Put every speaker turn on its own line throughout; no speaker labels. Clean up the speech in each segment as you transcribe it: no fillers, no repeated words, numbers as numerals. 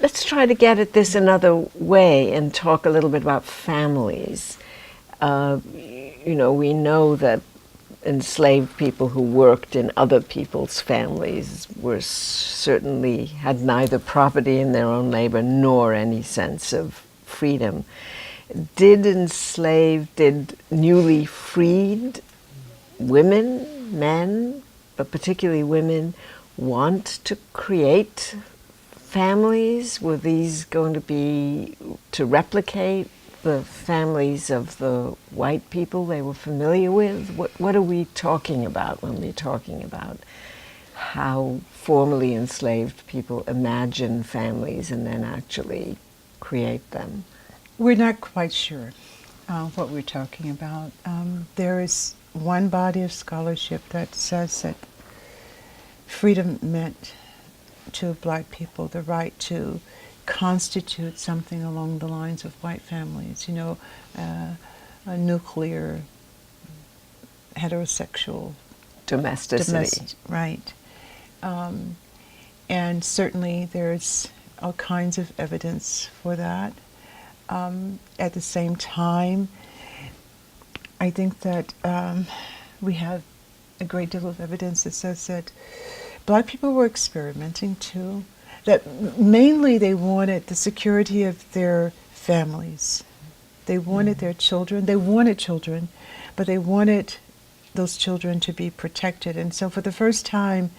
let's try to get at this another way and talk a little bit about families. You know, we know that enslaved people who worked in other people's families were certainly had neither property in their own labor nor any sense of freedom. Did newly freed women, men, but particularly women, want to create families? Were these going to be to replicate the families of the white people they were familiar with? What are we talking about when we're talking about how formerly enslaved people imagine families and then actually create them?
We're not quite sure what we're talking about. There is one body of scholarship that says that freedom meant to black people the right to constitute something along the lines of white families, you know, a nuclear, heterosexual
Domesticity.
right. And certainly there's all kinds of evidence for that. At the same time, I think that we have a great deal of evidence that says that black people were experimenting too, that mainly they wanted the security of their families. They wanted their children, but they wanted those children to be protected. And so for the first time,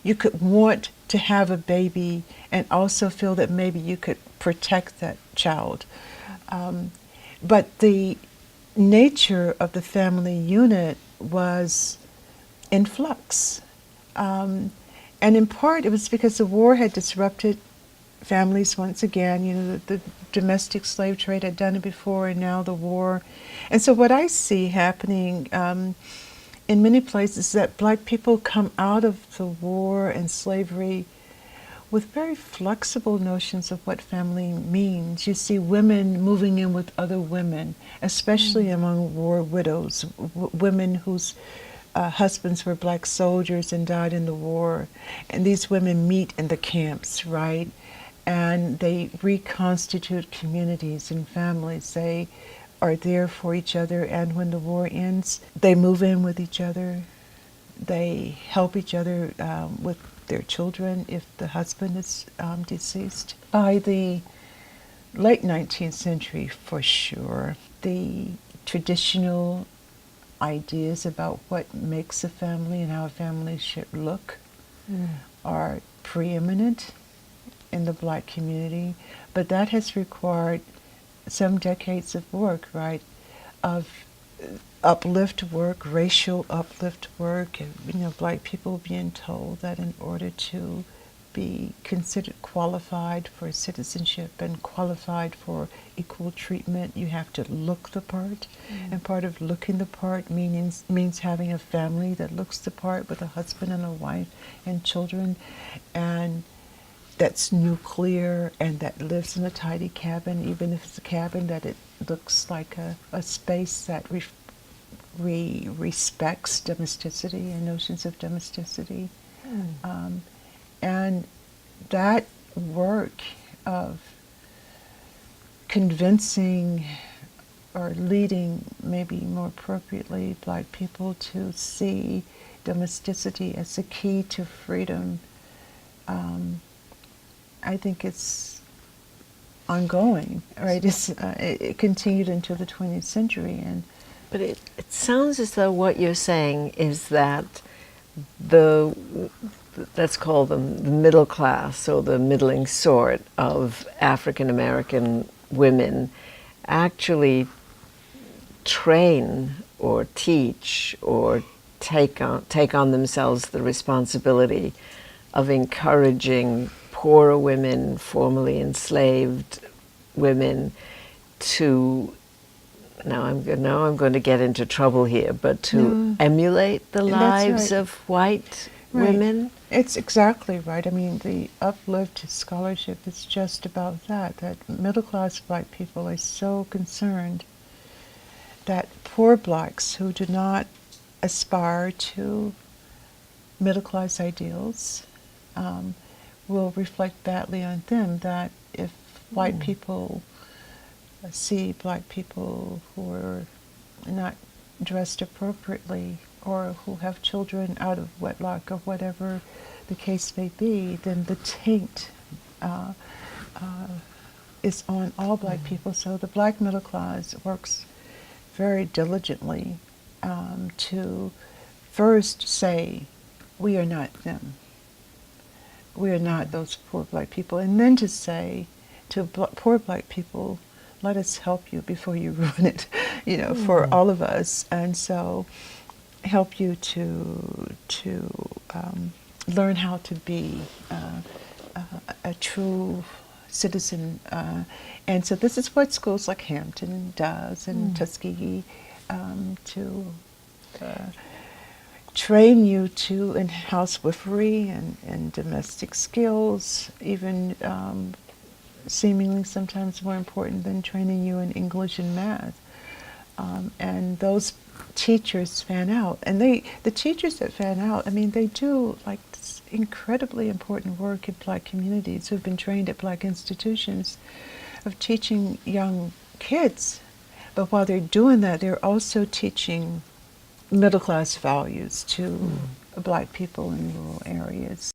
you could want to have a baby and also feel that maybe you could protect that child. But the nature of the family unit was in flux. And in part, it was because the war had disrupted families once again. You know, the domestic slave trade had done it before, and now the war. And so what I see happening in many places is that black people come out of the war and slavery with very flexible notions of what family means. You see women moving in with other women, especially among war widows, women whose husbands were black soldiers and died in the war. And these women meet in the camps, right? And they reconstitute communities and families. They are there for each other, and when the war ends, they move in with each other. They help each other with their children if the husband is deceased. By the late 19th century, for sure, the traditional ideas about what makes a family and how a family should look are preeminent in the black community, but that has required some decades of work, right, of uplift work, racial uplift work, and, you know, black people being told that in order to be considered qualified for citizenship and qualified for equal treatment, you have to look the part. And part of looking the part means having a family that looks the part with a husband and a wife and children, and that's nuclear and that lives in a tidy cabin, even if it's a cabin that it looks like a space that respects domesticity and notions of domesticity. And that work of convincing or leading, maybe more appropriately, black people to see domesticity as the key to freedom, I think it's ongoing, right? It continued into the 20th century.
But it sounds as though what you're saying is that let's call them the middle class or the middling sort of African American women actually train or teach or take on themselves the responsibility of encouraging poorer women, formerly enslaved women, to now I'm going to get into trouble here, but to emulate the lives of white women.
It's exactly right. I mean, the uplift scholarship is just about that middle-class black people are so concerned that poor blacks who do not aspire to middle-class ideals will reflect badly on them. That if white people see black people who are not dressed appropriately, or who have children out of wedlock, or whatever the case may be, then the taint is on all black people. So the black middle class works very diligently to first say, we are not them. We are not those poor black people. And then to say to poor black people, let us help you before you ruin it, for all of us. And so help you to learn how to be a true citizen. And so this is what schools like Hampton does, and Tuskegee, to train you to in housewifery and domestic skills, even seemingly sometimes more important than training you in English and math. And those teachers fan out, and the teachers that fan out, they do like this incredibly important work in black communities who've been trained at black institutions of teaching young kids. But while they're doing that, they're also teaching middle class values to black people in rural areas.